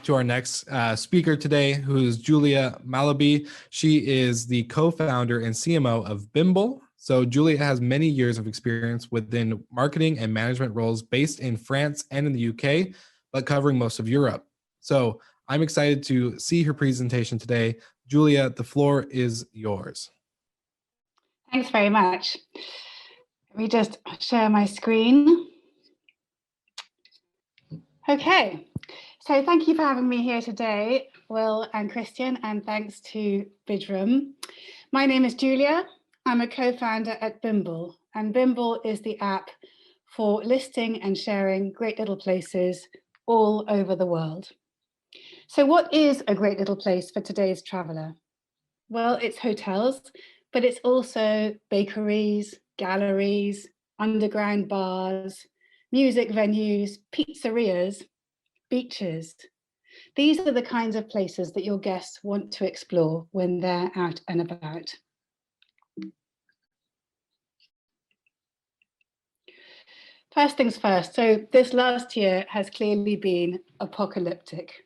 to our next speaker today, who's Julia Mallaby. She is the co-founder and CMO of Bimble. So Julia has many years of experience within marketing and management roles based in France and in the UK, but covering most of Europe. So I'm excited to see her presentation today. Julia, the floor is yours. Thanks very much. Let me just share my screen. Okay, so thank you for having me here today, Will and Christian, and thanks to Bidrum. My name is Julia. I'm a co-founder at Bimble, and Bimble is the app for listing and sharing great little places all over the world. So what is a great little place for today's traveler? Well, it's hotels, but it's also bakeries, galleries, underground bars, music venues, pizzerias, beaches. These are the kinds of places that your guests want to explore when they're out and about. First things first, so this last year has clearly been apocalyptic.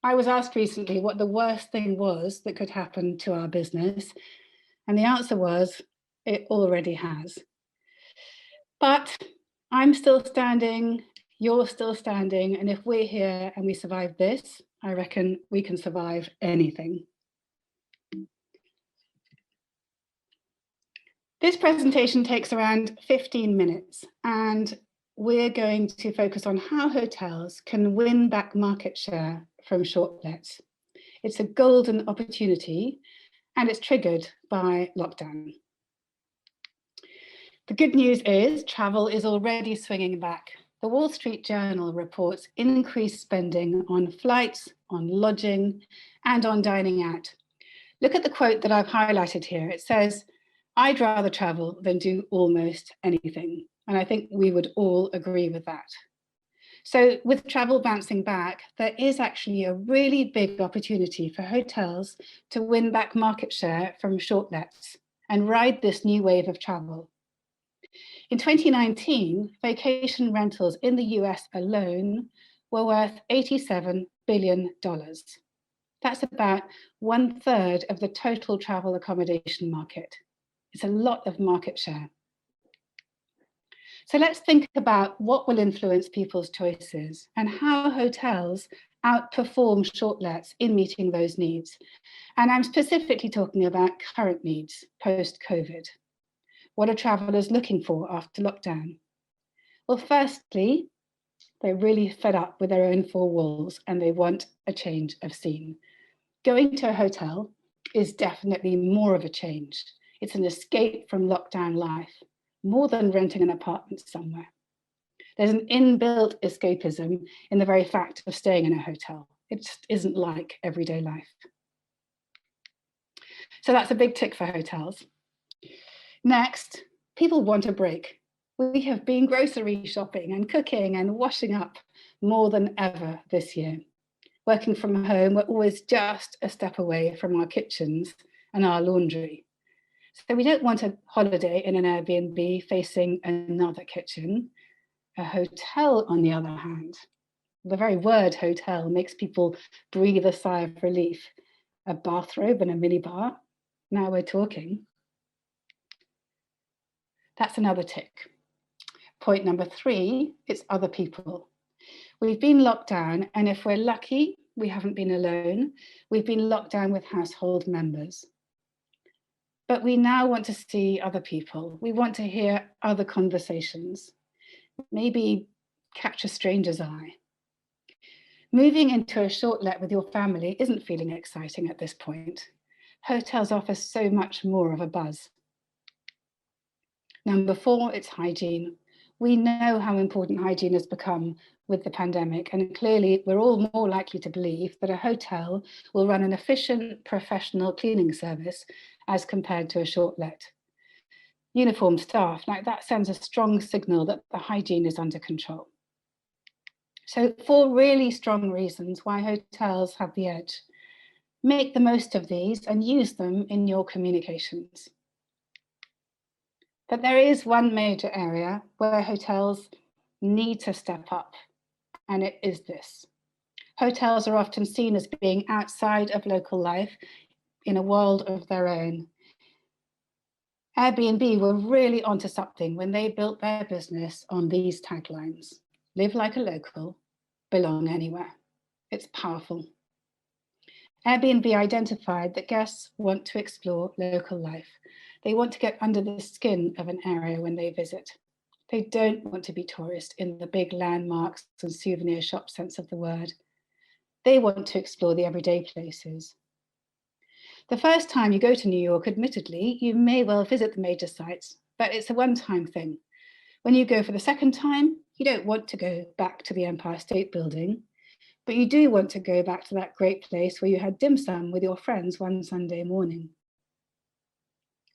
I was asked recently what the worst thing was that could happen to our business, and the answer was, it already has. But I'm still standing, you're still standing, and if we're here and we survive this, I reckon we can survive anything. This presentation takes around 15 minutes, and we're going to focus on how hotels can win back market share from short lets. It's a golden opportunity, and it's triggered by lockdown. The good news is travel is already swinging back. The Wall Street Journal reports increased spending on flights, on lodging, and on dining out. Look at the quote that I've highlighted here. It says, "I'd rather travel than do almost anything." And I think we would all agree with that. So with travel bouncing back, there is actually a really big opportunity for hotels to win back market share from short lets and ride this new wave of travel. In 2019, vacation rentals in the US alone were worth $87 billion. That's about 1/3 of the total travel accommodation market. It's a lot of market share. So let's think about what will influence people's choices and how hotels outperform short lets in meeting those needs. And I'm specifically talking about current needs post-COVID. What are travelers looking for after lockdown? Well, firstly, they're really fed up with their own four walls and they want a change of scene. Going to a hotel is definitely more of a change. It's an escape from lockdown life, more than renting an apartment somewhere. There's an inbuilt escapism in the very fact of staying in a hotel. It just isn't like everyday life. So that's a big tick for hotels. Next, people want a break. We have been grocery shopping and cooking and washing up more than ever this year. Working from home, we're always just a step away from our kitchens and our laundry. So we don't want a holiday in an Airbnb facing another kitchen. A hotel, on the other hand, the very word hotel makes people breathe a sigh of relief. A bathrobe and a minibar, now we're talking. That's another tick. Point number 3, it's other people. We've been locked down, and if we're lucky, we haven't been alone. We've been locked down with household members. But we now want to see other people. We want to hear other conversations. Maybe catch a stranger's eye. Moving into a short let with your family isn't feeling exciting at this point. Hotels offer so much more of a buzz. Number 4, it's hygiene. We know how important hygiene has become with the pandemic, and clearly we're all more likely to believe that a hotel will run an efficient, professional cleaning service as compared to a short let. Uniformed staff, now that sends a strong signal that the hygiene is under control. So 4 really strong reasons why hotels have the edge. Make the most of these and use them in your communications. But there is one major area where hotels need to step up, and it is this. Hotels are often seen as being outside of local life in a world of their own. Airbnb were really onto something when they built their business on these taglines: live like a local, belong anywhere. It's powerful. Airbnb identified that guests want to explore local life. They want to get under the skin of an area when they visit. They don't want to be tourists in the big landmarks and souvenir shop sense of the word. They want to explore the everyday places. The first time you go to New York, admittedly, you may well visit the major sites, but it's a one-time thing. When you go for the second time, you don't want to go back to the Empire State Building, but you do want to go back to that great place where you had dim sum with your friends one Sunday morning.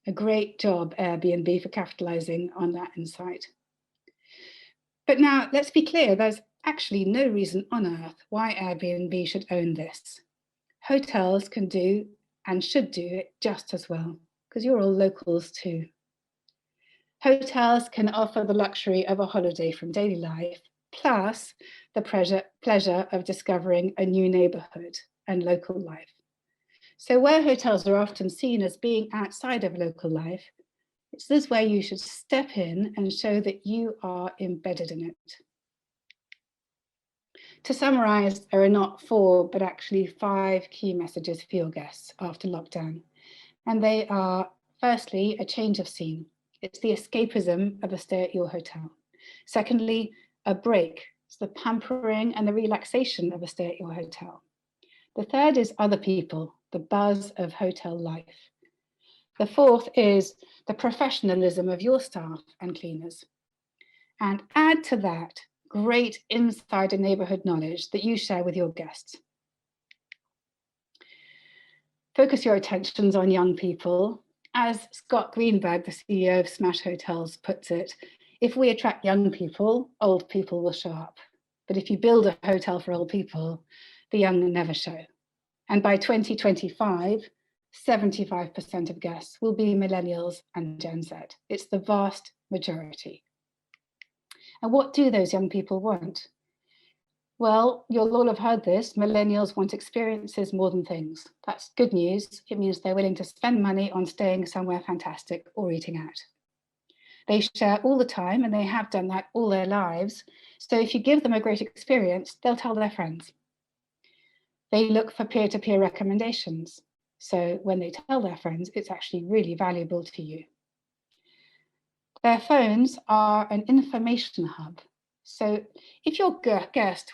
A great job, Airbnb, for capitalizing on that insight. But now let's be clear, there's actually no reason on earth why Airbnb should own this. Hotels can do and should do it just as well, because you're all locals too. Hotels can offer the luxury of a holiday from daily life, plus the pleasure of discovering a new neighborhood and local life. So where hotels are often seen as being outside of local life, it's this where you should step in and show that you are embedded in it. To summarize, there are not 4, but actually 5 key messages for your guests after lockdown. And they are, firstly, a change of scene. It's the escapism of a stay at your hotel. Secondly, a break. It's the pampering and the relaxation of a stay at your hotel. The third is other people, the buzz of hotel life. The fourth is the professionalism of your staff and cleaners. And add to that great insider neighborhood knowledge that you share with your guests. Focus your attentions on young people. As Scott Greenberg, the CEO of Smash Hotels, puts it, if we attract young people, old people will show up. But if you build a hotel for old people, the young never show. And by 2025, 75% of guests will be Millennials and Gen Z. It's the vast majority. And what do those young people want? Well, you'll all have heard this. Millennials want experiences more than things. That's good news. It means they're willing to spend money on staying somewhere fantastic or eating out. They share all the time, and they have done that all their lives. So if you give them a great experience, they'll tell their friends. They look for peer-to-peer recommendations. So when they tell their friends, it's actually really valuable to you. Their phones are an information hub. So if your guest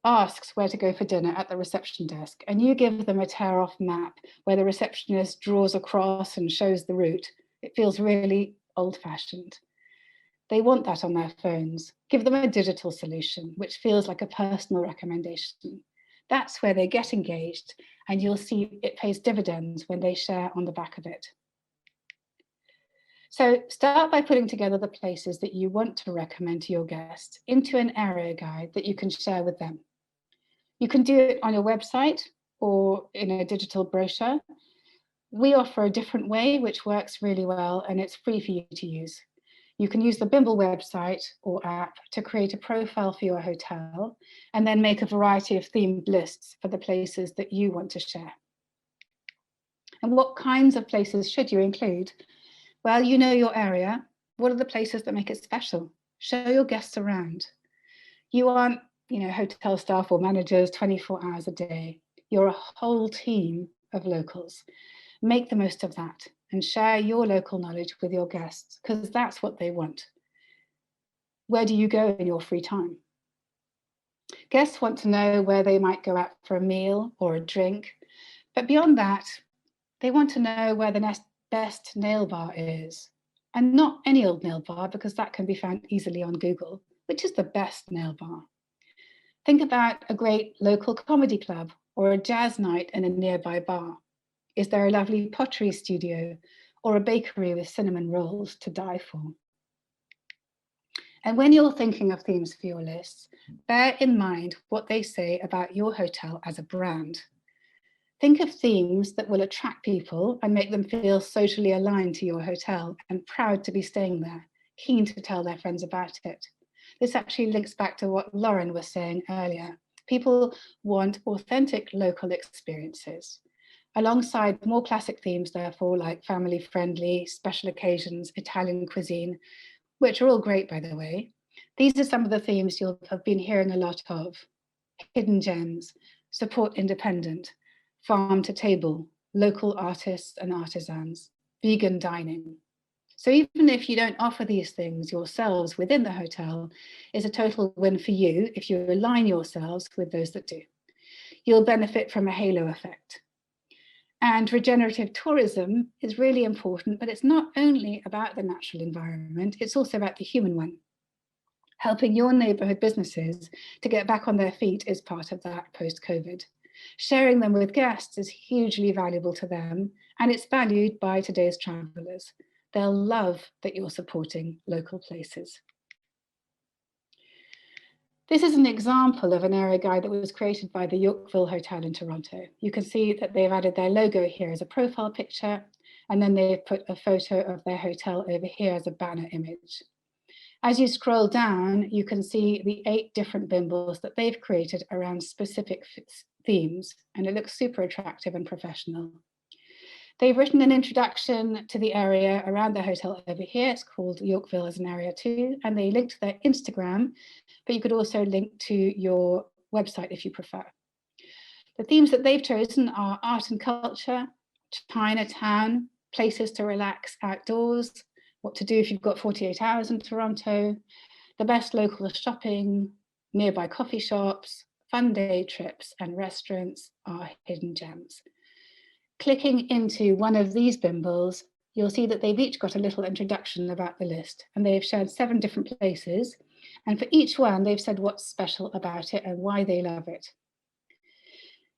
asks where to go for dinner at the reception desk and you give them a tear-off map where the receptionist draws across and shows the route, it feels really old-fashioned. They want that on their phones. Give them a digital solution, which feels like a personal recommendation. That's where they get engaged, and you'll see it pays dividends when they share on the back of it. So start by putting together the places that you want to recommend to your guests into an area guide that you can share with them. You can do it on your website or in a digital brochure. We offer a different way, which works really well, and it's free for you to use. You can use the Bimble website or app to create a profile for your hotel and then make a variety of themed lists for the places that you want to share. And what kinds of places should you include? Well, you know your area. What are the places that make it special? Show your guests around. You aren't, hotel staff or managers 24 hours a day. You're a whole team of locals. Make the most of that and share your local knowledge with your guests, because that's what they want. Where do you go in your free time? Guests want to know where they might go out for a meal or a drink, but beyond that, they want to know where the next best nail bar is. And not any old nail bar, because that can be found easily on Google, which is the best nail bar. Think about a great local comedy club or a jazz night in a nearby bar. Is there a lovely pottery studio or a bakery with cinnamon rolls to die for? And when you're thinking of themes for your lists, bear in mind what they say about your hotel as a brand. Think of themes that will attract people and make them feel socially aligned to your hotel and proud to be staying there, keen to tell their friends about it. This actually links back to what Lauren was saying earlier People want authentic local experiences, alongside more classic themes, therefore, like family-friendly, special occasions, Italian cuisine, which are all great, by the way. These are some of the themes you'll have been hearing a lot of: hidden gems, support independent, farm to table, local artists and artisans, vegan dining. So even if you don't offer these things yourselves within the hotel, it's a total win for you if you align yourselves with those that do. You'll benefit from a halo effect. And regenerative tourism is really important, but it's not only about the natural environment, it's also about the human one. Helping your neighbourhood businesses to get back on their feet is part of that post-COVID. Sharing them with guests is hugely valuable to them, and it's valued by today's travellers. They'll love that you're supporting local places. This is an example of an area guide that was created by the Yorkville Hotel in Toronto. You can see that they've added their logo here as a profile picture, and then they've put a photo of their hotel over here as a banner image. As you scroll down, you can see the 8 different bimbles that they've created around specific themes, and it looks super attractive and professional. They've written an introduction to the area around the hotel over here. It's called Yorkville as an area too, and they link to their Instagram, but you could also link to your website if you prefer. The themes that they've chosen are art and culture, Chinatown, places to relax outdoors, what to do if you've got 48 hours in Toronto, the best local shopping, nearby coffee shops, fun day trips, and restaurants are hidden gems. Clicking into one of these bimbles, you'll see that they've each got a little introduction about the list, and they've shared 7 different places. And for each one, they've said what's special about it and why they love it.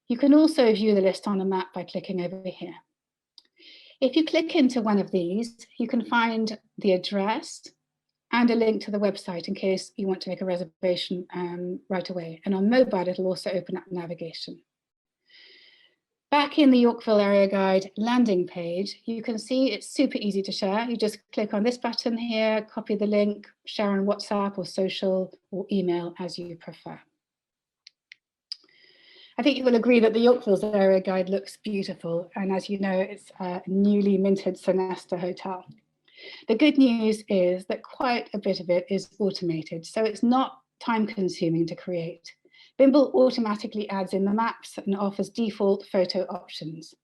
You can also view the list on a map by clicking over here. If you click into one of these, you can find the address and a link to the website in case you want to make a reservation right away. And on mobile, it'll also open up navigation. Back in the Yorkville Area Guide landing page, you can see it's super easy to share. You just click on this button here, copy the link, share on WhatsApp or social or email as you prefer. I think you will agree that the Yorkville's Area Guide looks beautiful. And as you know, it's a newly minted Sonesta hotel. The good news is that quite a bit of it is automated, so it's not time consuming to create. Bimble automatically adds in the maps and offers default photo options.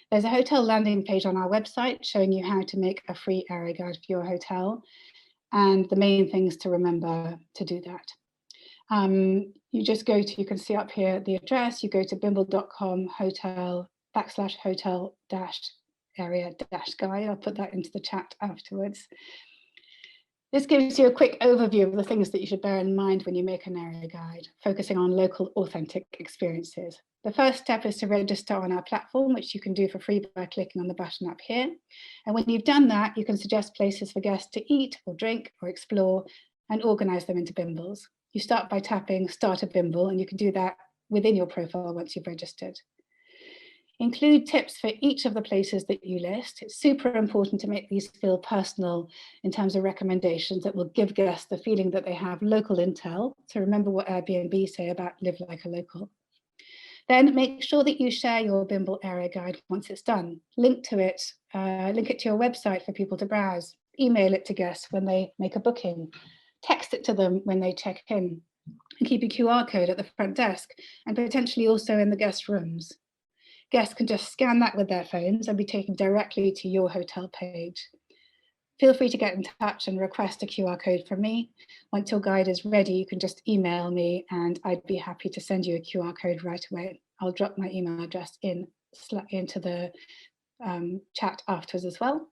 There's a hotel landing page on our website showing you how to make a free area guide for your hotel and the main things to remember to do that. You just go to, you can see up here the address, you go to bimble.com hotel/area-guide. I'll put that into the chat afterwards. This gives you a quick overview of the things that you should bear in mind when you make an area guide, focusing on local authentic experiences. The first step is to register on our platform, which you can do for free by clicking on the button up here. And when you've done that, you can suggest places for guests to eat or drink or explore and organize them into bimbles. You start by tapping Start a Bimble, and you can do that within your profile once you've registered. Include tips for each of the places that you list. It's super important to make these feel personal in terms of recommendations that will give guests the feeling that they have local intel. So remember what Airbnb say about live like a local. Then make sure that you share your Bimble area guide once it's done. Link it to your website for people to browse. Email it to guests when they make a booking. Text it to them when they check in. And keep a QR code at the front desk and potentially also in the guest rooms. Guests can just scan that with their phones and be taken directly to your hotel page. Feel free to get in touch and request a QR code from me. Once your guide is ready, you can just email me and I'd be happy to send you a QR code right away. I'll drop my email address into the chat afterwards as well.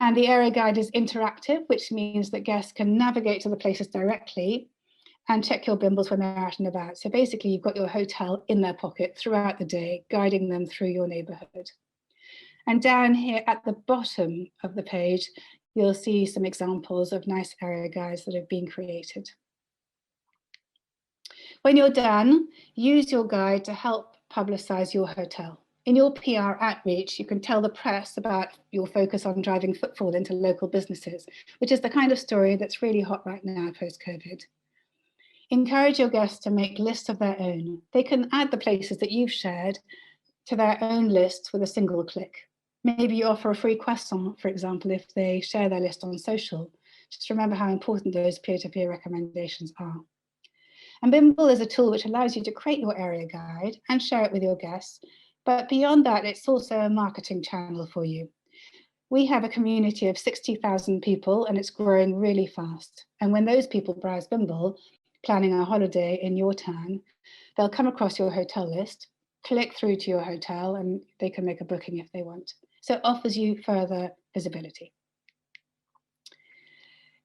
And the area guide is interactive, which means that guests can navigate to the places directly and check your bimbles when they're out and about. So basically, you've got your hotel in their pocket throughout the day, guiding them through your neighborhood. And down here at the bottom of the page, you'll see some examples of nice area guides that have been created. When you're done, use your guide to help publicize your hotel. In your PR outreach, you can tell the press about your focus on driving footfall into local businesses, which is the kind of story that's really hot right now post-COVID. Encourage your guests to make lists of their own. They can add the places that you've shared to their own lists with a single click. Maybe you offer a free croissant, for example, if they share their list on social. Just remember how important those peer-to-peer recommendations are. And Bimble is a tool which allows you to create your area guide and share it with your guests. But beyond that, it's also a marketing channel for you. We have a community of 60,000 people and it's growing really fast. And when those people browse Bimble, planning a holiday in your town, they'll come across your hotel list, click through to your hotel, and they can make a booking if they want. So it offers you further visibility.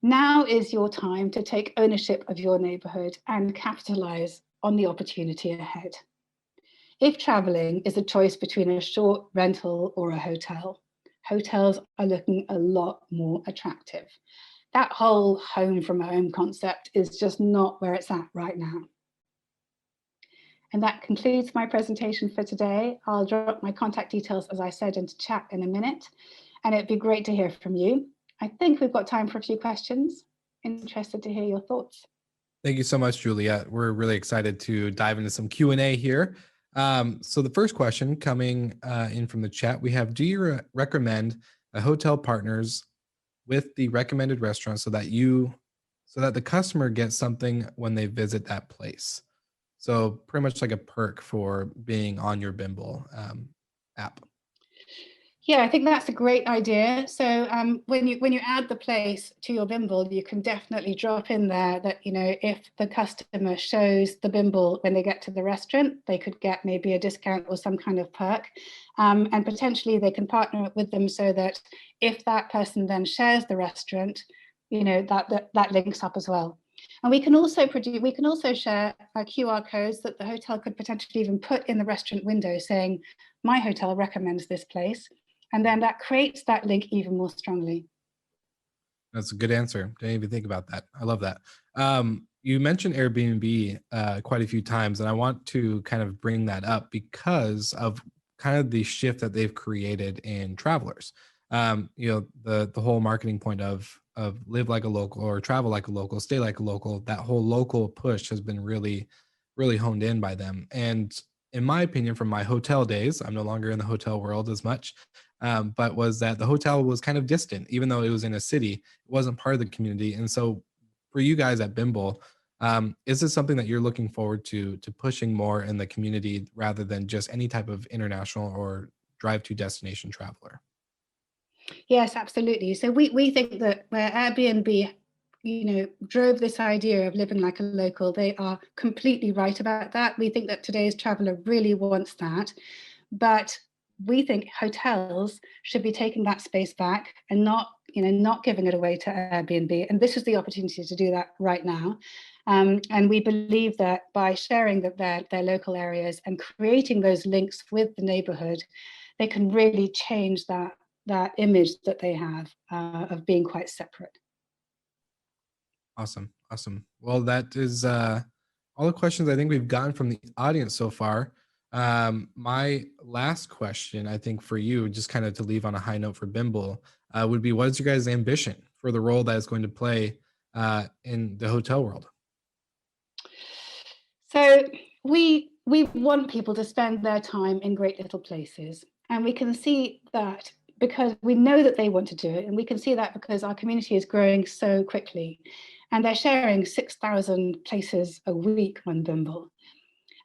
Now is your time to take ownership of your neighborhood and capitalize on the opportunity ahead. If traveling is a choice between a short rental or a hotel, hotels are looking a lot more attractive. That whole home from home concept is just not where it's at right now. And that concludes my presentation for today. I'll drop my contact details, as I said, into chat in a minute, and it'd be great to hear from you. I think we've got time for a few questions. Interested to hear your thoughts. Thank you so much, Julia. We're really excited to dive into some Q&A here. So the first question coming in from the chat, we have, do you recommend a hotel partners with the recommended restaurant so that the customer gets something when they visit that place? So pretty much like a perk for being on your Bimble app. Yeah, I think that's a great idea. So when you add the place to your Bimble, you can definitely drop in there that, if the customer shows the Bimble when they get to the restaurant, they could get maybe a discount or some kind of perk. And potentially they can partner with them so that if that person then shares the restaurant, that links up as well. And we can also share QR codes that the hotel could potentially even put in the restaurant window saying, my hotel recommends this place. And then that creates that link even more strongly. That's a good answer. Didn't even think about that. I love that. You mentioned Airbnb quite a few times, and I want to kind of bring that up because of kind of the shift that they've created in travelers. The whole marketing point of live like a local or travel like a local, stay like a local, that whole local push has been really, really honed in by them. And in my opinion, from my hotel days, I'm no longer in the hotel world as much, but was that the hotel was kind of distant, even though it was in a city, it wasn't part of the community. And so for you guys at Bimble, is this something that you're looking forward to pushing more in the community rather than just any type of international or drive to destination traveler? Yes, absolutely. So we think that where Airbnb, drove this idea of living like a local, they are completely right about that. We think that today's traveler really wants that, but we think hotels should be taking that space back and not giving it away to Airbnb. And this is the opportunity to do that right now. And we believe that by sharing their local areas and creating those links with the neighborhood, they can really change that image that they have of being quite separate. Awesome. Well, that is all the questions I think we've gotten from the audience so far. My last question, I think for you, just kind of to leave on a high note for Bimble, would be, what is your guys' ambition for the role that is going to play in the hotel world? So we want people to spend their time in great little places, and we can see that because we know that they want to do it, and we can see that because our community is growing so quickly, and they're sharing 6,000 places a week on Bimble.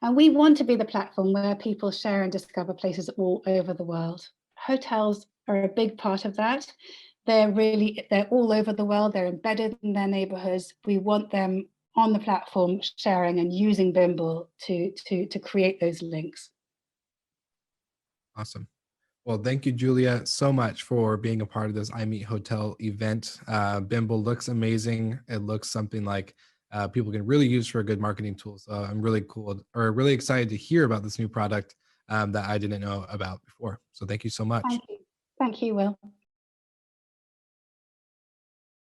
And we want to be the platform where people share and discover places all over the world. Hotels are a big part of that. They're all over the world. They're embedded in their neighborhoods. We want them on the platform sharing and using Bimble to create those links. Awesome. Well, thank you, Julia, so much for being a part of this I Meet Hotel event. Bimble looks amazing. It looks something like people can really use for a good marketing tool. So I'm really excited to hear about this new product that I didn't know about before. So thank you so much. Thank you, Will.